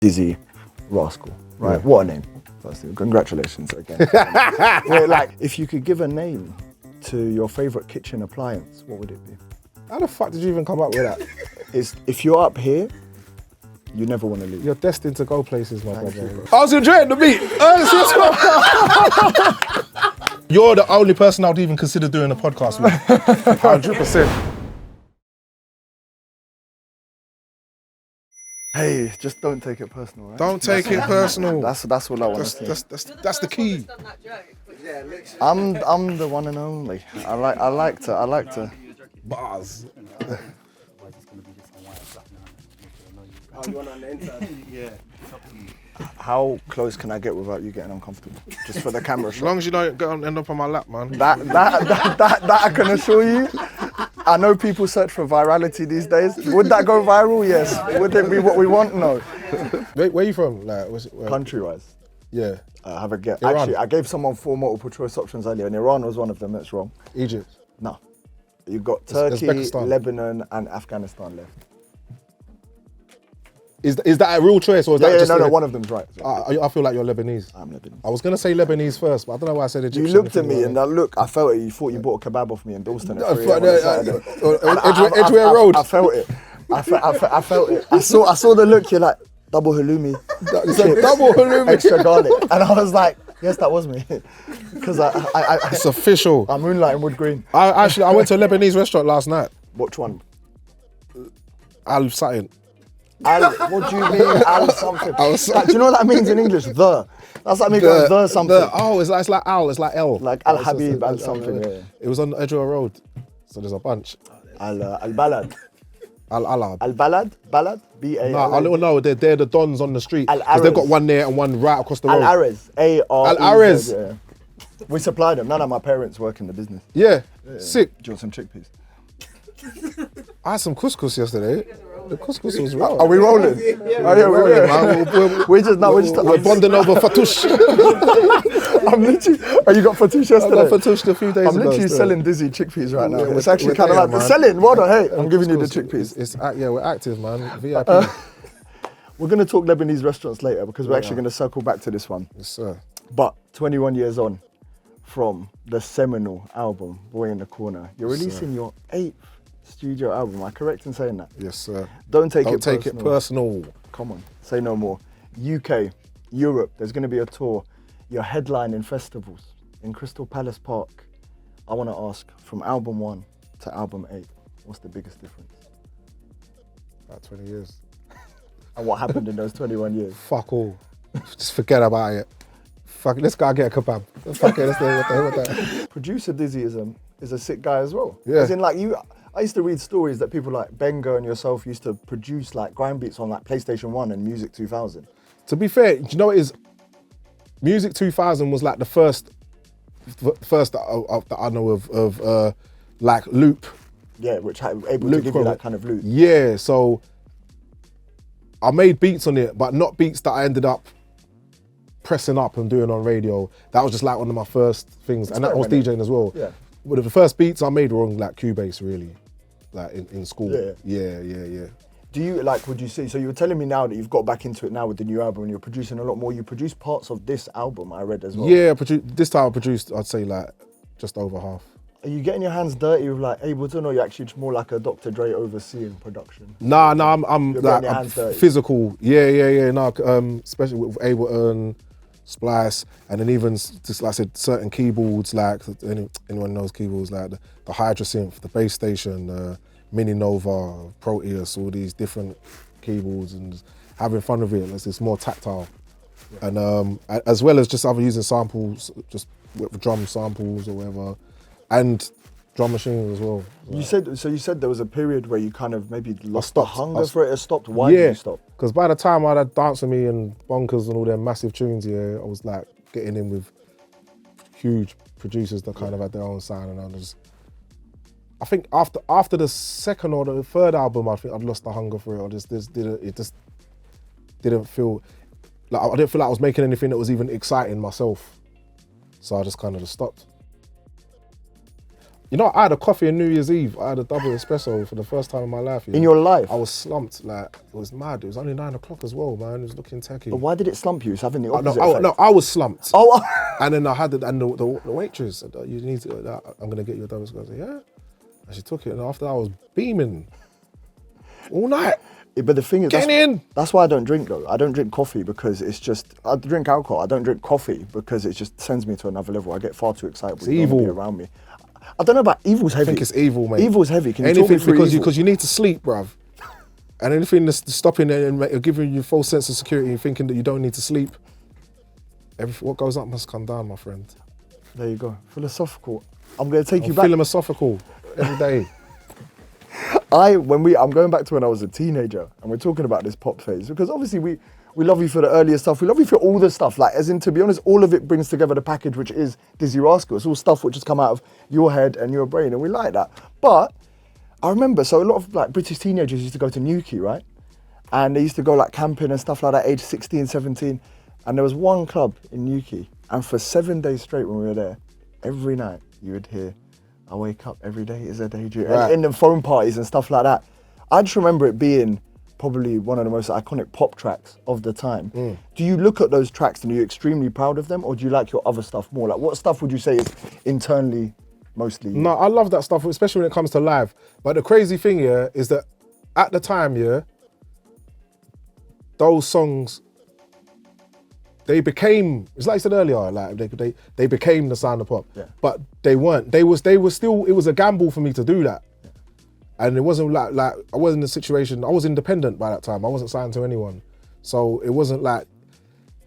Dizzee Rascal, right? Yeah. What a name. Firstly, congratulations again. Wait, like, if you could give a name to your favorite kitchen appliance, what would it be? How the fuck did you even come up with that? If you're up here, you never want to leave. You're destined to go places, my brother. I was enjoying the beat. You're the only person I would even consider doing a podcast with. 100%. Hey, just don't take it personal, right? Don't take it personal. That's what I want to say. That's the key. I'm the one and only. I like to. Bars. How close can I get without you getting uncomfortable? Just for the camera As shot. long as you don't end up on my lap, man. That I can assure you. I know people search for virality these days. Would that go viral? Yes. Would it be what we want? No. Where you from? Like, Country-wise. Yeah. Have a guess. Iran. Actually, I gave someone 4 multiple choice options earlier, and Iran was one of them. That's wrong. Egypt. No. You've got Turkey, Uzbekistan. Lebanon, and Afghanistan left. Is that a real choice or is that just no, one of them's right. I feel like you're Lebanese. I'm Lebanese. I was gonna say Lebanese first, but I don't know why I said Egyptian. You looked at me and that look, I felt it. You thought you bought a kebab off me in Dalston at 3 a.m. Edgware Road. I felt it. I felt it. I saw the look. You're like, double halloumi. Double halloumi. Extra garlic. And I was like, yes, that was me. Because It's official. I'm moonlighting Wood Green. I went to a Lebanese restaurant last night. Which one? Al Satin. What do you mean? Al something. Do you know what that means in English? The. That's like me going the something. It's like Al. It's like L. Like Al Habib and something. Yeah. It was on Edgware Road, so there's a bunch. Al Balad. Al Alab. Al Balad. Balad. B-A-L-A-D. No, they're the dons on the street. Because they've got one there and one right across the road. Al Arez. A-R-E-Z. Al Arez. Yeah. We supply them. None of my parents work in the business. Yeah. Sick. Do you want some chickpeas? I had some couscous yesterday. The couscous was raw. Are we rolling? Yeah, we're We're bonding over Fatouche. I'm literally. Oh, you got Fatouche yesterday? I got Fatouche a few days ago. I'm literally still. selling Dizzee chickpeas right now. Yeah, It's actually kind of like man. selling. Well done. Hey, I'm giving you the chickpeas. We're active, man. VIP. We're going to talk Lebanese restaurants later because we're actually going to circle back to this one. Yes, sir. But 21 years on from the seminal album, Boy in the Corner, you're releasing your 8th studio album. Am I correct in saying that? Yes, sir. Don't take it personal. Come on, say no more. UK, Europe, there's going to be a tour. You're headlining festivals in Crystal Palace Park. I want to ask, from album 1 to album 8, what's the biggest difference? About 20 years. And what happened in those 21 years? Fuck all. Just forget about it. Fuck it, let's go get a kebab. Fuck it, let's do what the hell. Producer Dizzee is a sick guy as well. Yeah. As in, like, I used to read stories that people like Benga and yourself used to produce like grind beats on like PlayStation 1 and Music 2000. To be fair, do you know what it is? Music 2000 was like the first that I know of like loop. Yeah, which able to give you that kind of loop. Yeah, so I made beats on it, but not beats that I ended up pressing up and doing on radio. That was just like one of my first things, and that was DJing as well. Yeah. But the first beats I made were on like Cubase, really, like in school. Yeah. Yeah. Do you, like, would you say, so you were telling me now that you've got back into it now with the new album and you're producing a lot more. You produced parts of this album, I read as well. Yeah, this time I produced, I'd say like just over half. Are you getting your hands dirty with like Ableton, or you're actually just more like a Dr. Dre overseeing production? Nah, I'm You're like, getting your I'm hands dirty. physical. Yeah. No, especially with Ableton, Splice, and then even just like I said, certain keyboards, like anyone knows keyboards, like the Hydrasynth, the Bass Station, Mini Nova, Proteus, all these different keyboards, and just having fun with it. It's more tactile, and as well as just other using samples, just with drum samples or whatever, and drum machines as well. You said there was a period where you kind of maybe lost the hunger for it or stopped. Why did you stop? Because by the time I had Dance With Me and Bonkers and all them massive tunes, I was like getting in with huge producers that kind of had their own sound, and I think after the second or the third album, I think I'd lost the hunger for it. It just didn't feel like I was making anything that was even exciting myself. So I just kind of stopped. You know, I had a coffee on New Year's Eve. I had a double espresso for the first time in my life. In your life? I was slumped, like, it was mad. It was only 9 o'clock as well, man. It was looking techie. But why did it slump you? It's having the opposite effect. No, I was slumped. Oh. And then I had the waitress said, you need to, I'm going to get you a double espresso. I said, yeah. And she took it, and after that, I was beaming all night. Yeah, but the thing is, that's why I don't drink though. I don't drink coffee because it's just, I drink alcohol. I don't drink coffee because it just sends me to another level. I get far too excited when you be around me. I don't know about evil's heavy. I think it's evil, mate. Evil's heavy. Can you talk me through evil? Because you need to sleep, bruv. And anything that's stopping it and giving you a false sense of security and thinking that you don't need to sleep, what goes up must come down, my friend. There you go. Philosophical. I'm going to take you back. Philosophical every day. I'm going back to when I was a teenager and we're talking about this pop phase because obviously we love you for the earlier stuff. We love you for all the stuff. Like, as in, to be honest, all of it brings together the package, which is Dizzee Rascal. It's all stuff which has come out of your head and your brain, and we like that. But I remember, so a lot of like British teenagers used to go to Newquay, right? And they used to go like camping and stuff like that, age 16, 17. And there was one club in Newquay, and for 7 days straight when we were there, every night you would hear, I wake up every day is a daydream. Right. And in the phone parties and stuff like that. I just remember it being probably one of the most iconic pop tracks of the time. Do you look at those tracks and are you extremely proud of them, or do you like your other stuff more? Like, what stuff would you say is internally mostly? No, I love that stuff, especially when it comes to live. But the crazy thing here is that at the time, those songs, they became, it's like I said earlier, like they became the sound of pop. Yeah. But they weren't. They were still, it was a gamble for me to do that. And it wasn't like I wasn't in a situation, I was independent by that time. I wasn't signed to anyone. So it wasn't like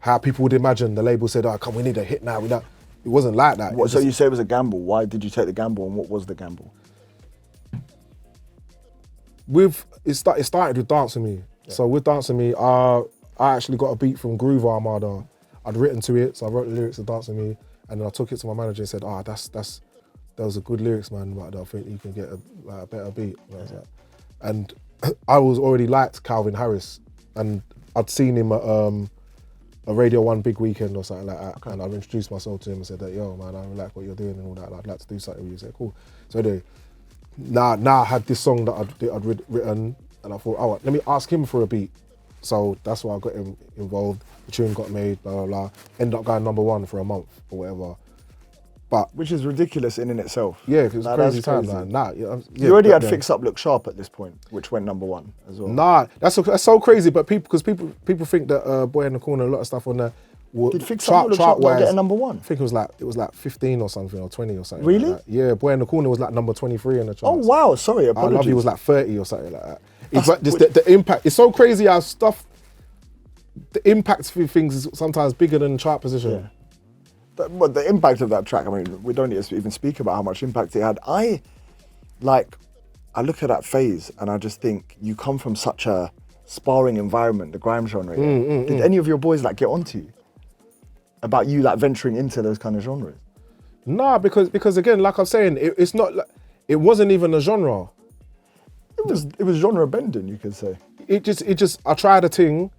how people would imagine. The label said, oh, come, we need a hit now. It wasn't like that. So you say it was a gamble. Why did you take the gamble, and what was the gamble? It started with Dance With Me. Yeah. So with Dance With Me, I actually got a beat from Groove Armada. I'd written to it, so I wrote the lyrics to Dance With Me, and then I took it to my manager and said, those are good lyrics, man, but I think you can get a better beat. And I was already liked Calvin Harris, and I'd seen him at a Radio 1 big weekend or something like that. Okay. And I'd introduced myself to him and said that, yo, man, I really like what you're doing and all that. I'd like to do something with you. He said, cool. So anyway, now I had this song that I'd written, and I thought, oh, let me ask him for a beat. So that's why I got him involved. The tune got made, blah, blah, blah. Ended up going #1 for a month or whatever. Which is ridiculous in itself. Yeah, because it's crazy time. You already had Fix Up Look Sharp at this point, which went #1 as well. Nah, that's so crazy. But people think that Boy in the Corner, a lot of stuff on there. Did Fix Up Look Sharp get a #1? I think it was like 15 or something, or 20 or something. Really? Like that. Yeah, Boy in the Corner was like number 23 in the charts. Oh wow, sorry, apologies. I Love You was like 30 or something like that. But the impact, it's so crazy how the impact for things is sometimes bigger than chart position. Yeah. But the impact of that track, I mean, we don't need to even speak about how much impact it had. I look at that phase and I just think you come from such a sparring environment, the grime genre. Did any of your boys get onto you about you venturing into those kind of genres? Nah, because again, like I'm saying, it's not, it wasn't even a genre. It was genre bending, you could say. It just, I tried a thing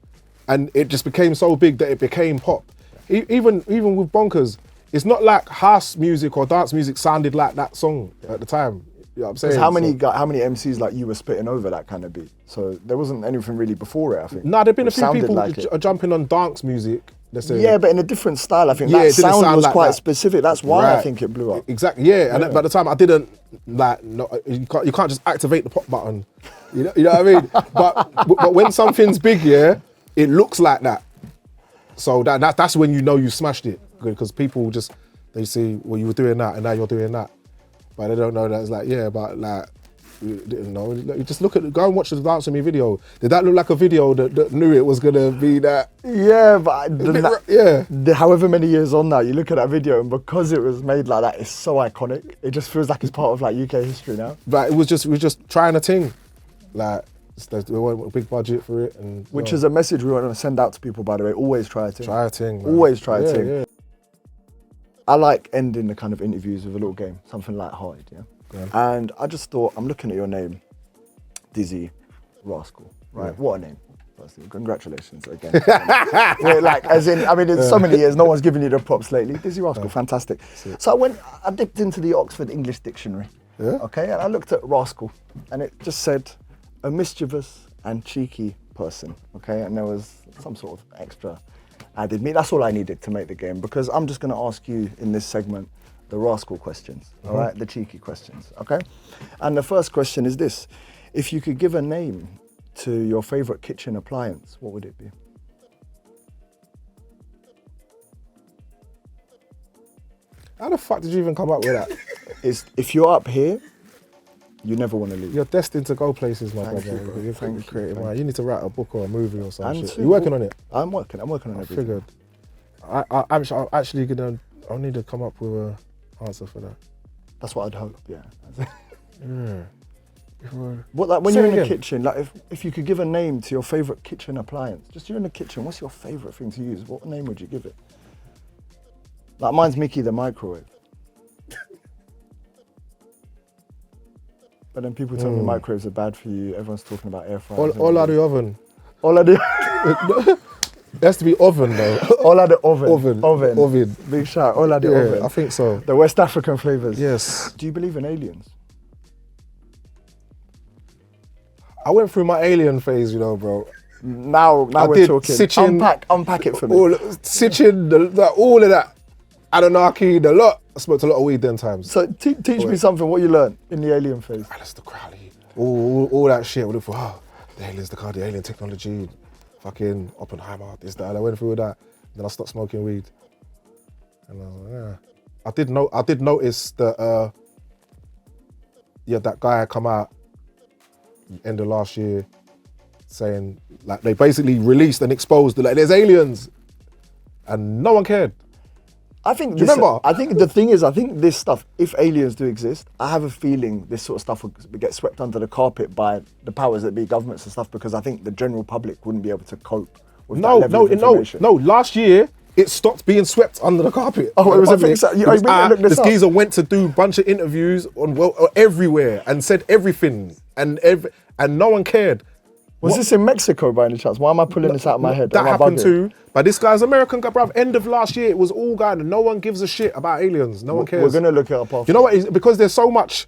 and it just became so big that it became pop. Even with Bonkers, it's not like house music or dance music sounded like that song at the time. You know what I'm saying? How many MCs like you were spitting over that kind of beat? So there wasn't anything really before it, I think. Nah, there've been a few people jumping on dance music. Yeah, but in a different style. I think that sound was quite specific. That's why I think it blew up. Exactly. Yeah, and by the time I didn't you can't just activate the pop button. You know what I mean? but when something's big, it looks like that. So that's when you know you smashed it, because people they see, well, you were doing that and now you're doing that, but they don't know that it's you didn't know. You just go and watch the Dance With Me video. Did that look like a video that knew it was gonna be that? Yeah, but however many years on now, you look at that video and because it was made like that, it's so iconic. It just feels like it's part of UK history now. But we're just trying a thing, we want a big budget for it, and which is a message we want to send out to people. By the way, always try a thing. Try a thing. Man. Always try a thing. Yeah. I like ending the kind of interviews with a little game, something light-hearted. Yeah. And I just thought, I'm looking at your name, Dizzee Rascal. Right. Yeah. What a name. Firstly, congratulations again. It's so many years, no one's given you the props lately. Dizzee Rascal, fantastic. So I dipped into the Oxford English Dictionary. Yeah. Okay, and I looked at Rascal, and it just said a mischievous and cheeky person. Okay, and there was some sort of extra added meat. That's all I needed to make the game, because I'm just going to ask you in this segment the Rascal questions. All right, the cheeky questions. Okay, and the first question is this: if you could give a name to your favorite kitchen appliance, what would it be? How the fuck did you even come up with that? If you're up here, you never want to leave. You're destined to go places, my Thank brother. you, bro. You're Thank you, creative, thank man. You need to write a book or a movie or some And shit. to- You working on it? I'm working on I everything. figured. I'm actually gonna. I need to come up with a answer for that. That's what I'd hope. Yeah. Yeah. What, like when Say you're it in the again. kitchen, like if you could give a name to your favorite kitchen appliance, just you're in the kitchen, what's your favorite thing to use? What name would you give it? Like mine's Mickey the microwave. But then people tell me microwaves are bad for you. Everyone's talking about air fryers. All out of the oven. All of the It has to be oven though. all of the oven. Oven. Big shout. All of the Yeah, oven. I think so. The West African flavors. Yes. Do you believe in aliens? I went through my alien phase, you know, bro. Now I we're did talking. Sitchin, Unpack it for me. all of that. Anunnaki, the lot. I smoked a lot of weed them times. So teach me something. What you learned in the alien phase? Alistair Crowley, all that shit. We look for the aliens, the alien technology, fucking Oppenheimer, this, that. I went through that. Then I stopped smoking weed. And I was like, yeah. I did notice that, that guy come out end of last year saying, like, they basically released and exposed, like, there's aliens. And no one cared. I think. Do you remember? I think the thing is, I think this stuff, if aliens do exist, I have a feeling this sort of stuff will get swept under the carpet by the powers that be, governments and stuff, because I think the general public wouldn't be able to cope with that level of information. No. Last year, it stopped being swept under the carpet. Oh, it was a thing. The geezer went to do a bunch of interviews everywhere and said everything, and no one cared. Was this in Mexico by any chance? Why am I pulling this out of my head? That Am I happened bugging? too. But this guy's American guy, bruv. End of last year, it was all going, and no one gives a shit about aliens. No one cares. We're gonna look it up after. You know what? It's because there's so much.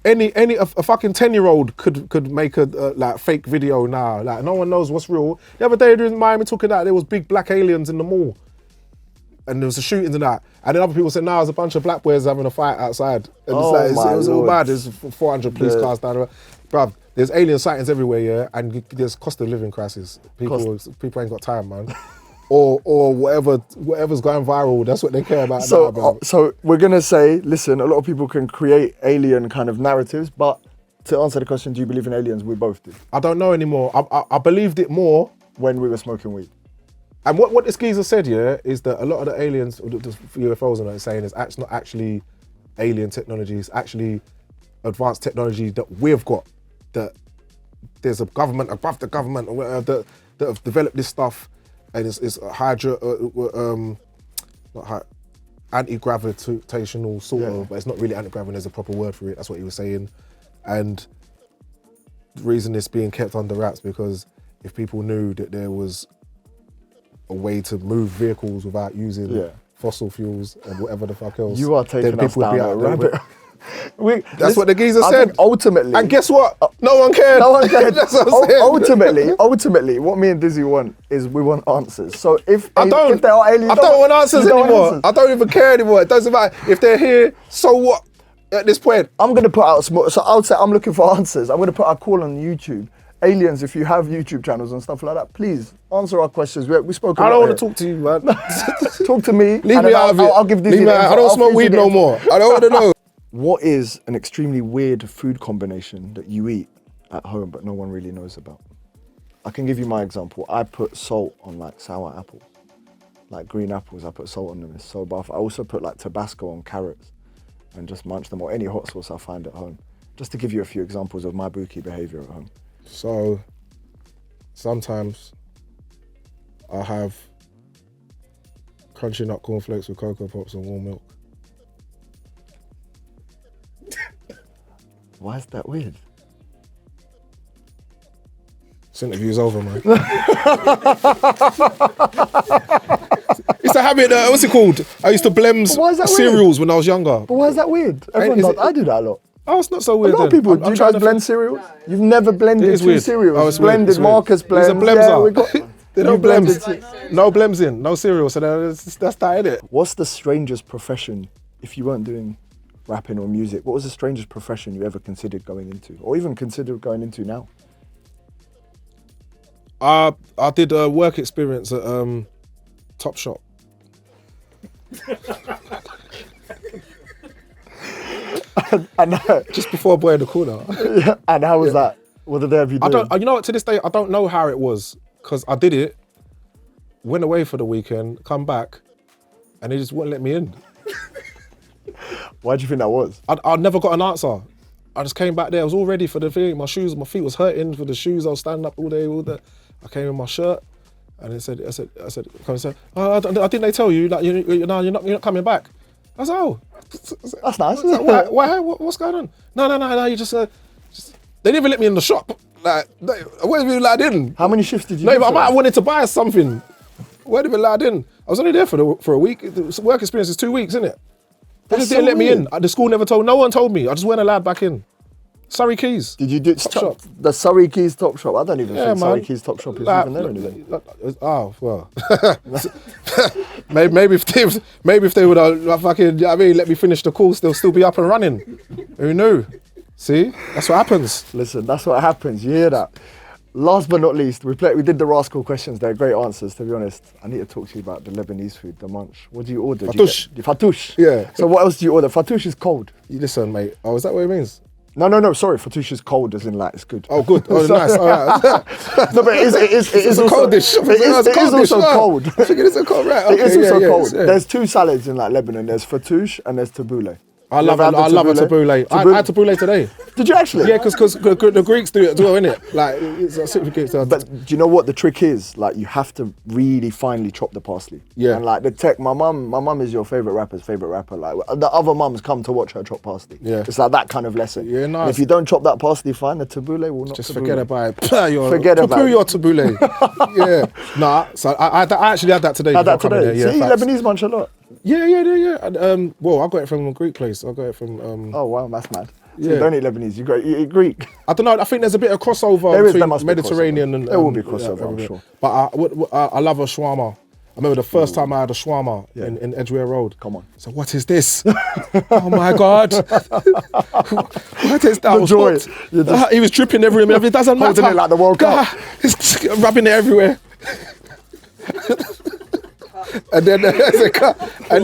A fucking 10-year-old could make a like fake video now. Like no one knows what's real. The other day during Miami talking that there was big black aliens in the mall, and there was a shooting and that. And then other people said, "No, there's a bunch of black boys having a fight outside." And it was all bad. There's 400 police cars down there, bruv. There's alien sightings everywhere, yeah, and there's cost of living crisis. People ain't got time, man. or whatever's going viral, that's what they care about. So we're gonna say, listen, a lot of people can create alien kind of narratives, but to answer the question, do you believe in aliens? We both do. I don't know anymore. I believed it more when we were smoking weed. And what this geezer said, yeah, is that a lot of the aliens, or the UFOs and that saying is not actually alien technology, it's actually advanced technology that we've got. That there's a government above the government or whatever that have developed this stuff, and it's anti-gravitational sort of, but it's not really anti-gravitational. There's a proper word for it. That's what he was saying, and the reason it's being kept under wraps because if people knew that there was a way to move vehicles without using fossil fuels and whatever the fuck else, you are taking us down a rabbit. That's what the geezer said. Ultimately, and guess what? No one cared. No one cared. That's what I'm saying. Ultimately, what me and Dizzee want is we want answers. So if there are aliens, I don't want answers anymore. I don't even care anymore. It doesn't matter if they're here. So what? At this point, I'm gonna put out so I would say I'm looking for answers. I'm gonna put a call on YouTube. Aliens, if you have YouTube channels and stuff like that, please answer our questions. We spoke. I don't want to talk to you, man. Talk to me. Leave me out of it. I'll give Dizzee. I don't smoke weed no more. I don't want to know. What is an extremely weird food combination that you eat at home but no one really knows about? I can give you my example. I put salt on like sour apples, like green apples. I put salt on them. It's so buff. I also put like Tabasco on carrots and just munch them, or any hot sauce I find at home. Just to give you a few examples of my bookie behavior at home. So sometimes I have crunchy nut cornflakes with Cocoa Pops and warm milk. Why is that weird? This interview's over, man. It's a have it. What's it called? I used to blems why is that cereals when I was younger. But why is that weird? Everyone is does. it- I do that a lot. Oh, it's not so A weird. lot of then. people. I'm Do you trying guys to blend cereals? You've never blended It is two weird. cereals. Oh, it's weird. Blended It's weird. Marcus blends. There's a blems Yeah, out. we got. They don't you blended blems. two. No blems in. No cereal. So that's that, innit? What's the strangest profession if you weren't doing rapping or music? What was the strangest profession you ever considered going into, or even considered going into now? I did a work experience at Top Shop. And Just before Boy in the Corner. and how was that? What did they have you do? I don't. You know what? To this day, I don't know how it was because I did it, went away for the weekend, come back, and they just wouldn't let me in. Why do you think that was? I never got an answer. I just came back there. I was all ready for the thing. My feet was hurting for the shoes. I was standing up all day. I came in my shirt, and I said, come and say, oh, didn't they tell you that you're not coming back? I said, oh, That's nice. why? What's going on? No. You just they didn't even let me in the shop. Like, what if you allowed in? How many shifts did you No, do? but I for might have them? wanted to buy something. Where did we allowed in? I was only there for a week. The work experience is 2 weeks, isn't it? They That's just didn't so let me weird. in. The school never told. No one told me. I just weren't allowed back in. Surrey Keys. Did you do Top Shop. the Surrey Keys Top Shop? I don't even Yeah, think Surrey man. Keys Top Shop is Like, even there anymore. Oh well. maybe if they would have fucking, you know what I mean, let me finish the course, they'll still be up and running. Who knew? See, that's what happens. Listen, that's what happens. You hear that? Last but not least, we did the Rascal questions. They're great answers, to be honest. I need to talk to you about the Lebanese food, the munch. What do you order? Fattoush. Fattoush. Yeah. So what else do you order? Fattoush is cold. You listen, mate. Oh, is that what it means? No, sorry. Fattoush is cold, as in like it's good. Oh, good. Oh, nice. All right. No, but it is It's a also, cold dish. It is also cold. I think it is a cold, right? It is Okay, also yeah, cold. yeah. There's two salads in like Lebanon. There's fattoush and there's tabbouleh. I You love ever had the a tabbouleh. I had tabbouleh today. Did you actually? Yeah, because the Greeks do it as well, innit? Like, it's a certificate. But do you know what the trick is? Like, you have to really finely chop the parsley. Yeah. And like the tech, my mum is your favorite rapper's favorite rapper. Like the other mums come to watch her chop parsley. Yeah. It's like that kind of lesson. Yeah, nice. And if you don't chop that parsley fine, the tabbouleh will not. Just tabbouleh. forget about it. Forget about it. your tabbouleh. Yeah. Nah, so I actually had that today. Had that before coming today. there. See, Yeah, facts. Lebanese munch a lot. Yeah. And, well, I got it from a Greek place. I got it from. Oh wow, that's mad. So Yeah. you don't eat Lebanese. You eat Greek. I don't know. I think there's a bit of crossover There between must be Mediterranean crossover. and. There will be yeah, crossover, I'm everywhere. sure. But I love a shawarma. I remember the first time I had a shawarma Yeah. in Edgware Road. Come on. So what is this? Oh my God! What is that? I was joy. hooked. You're just He was dripping everywhere. It doesn't matter. holding it like the World Cup. He's rubbing it everywhere. And then, and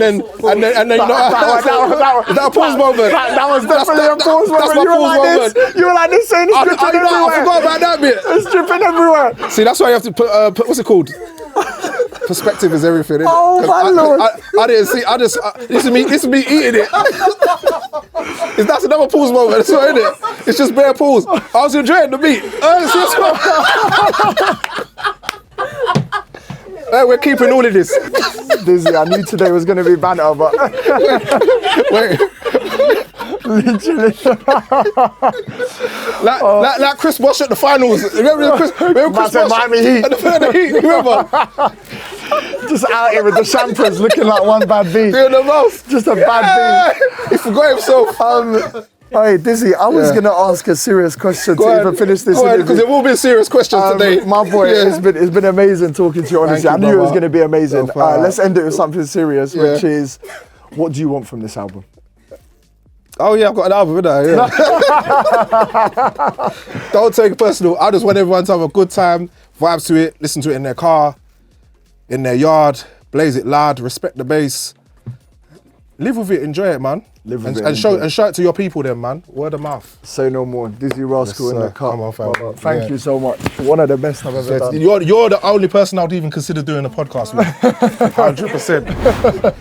then, you know, that that pause moment. That was definitely a pause moment. That's my You were pause like moment. this. You were like this, saying it's dripping everywhere. I forgot about that bit. It's dripping everywhere. See, that's why you have to put what's it called? Perspective is everything. Isn't Oh, it? 'Cause my Lord. I didn't see. This is me eating it. That's another pause moment. That's what, isn't it? It's just bare pause. I was enjoying the meat. Hey, we're keeping all of this. Dizzee, I knew today was going to be banter, but Wait. literally. Like Chris Bosh at the finals. Remember Chris Man said Bosh Miami Heat. at the Heat, remember? Just out here with the champers looking like one bad beat. Doing the mouth. Just a bad He forgot himself. beat. Hey, Dizzee, I was going to ask a serious question to ahead. even finish this Go ahead, interview. because there will be serious questions today. My boy, it's been amazing talking to you, honestly. you, I knew it was brother. going to be amazing. No, fine. Let's end it with something serious, Yeah. which is, what do you want from this album? Oh yeah, I've got an album, innit? Yeah. Don't take it personal. I just want everyone to have a good time, vibes to it, listen to it in their car, in their yard, blaze it loud, respect the bass. Live with it, enjoy it, man. Live with it, and show enjoy it. show it to your people then, man. Word of mouth. Say no more. Dizzee Rascal Yes, in the sir. car. Come on, fam. Thank Yeah. you so much. One of the best I've ever done. You're the only person I'd even consider doing a podcast with. 100%.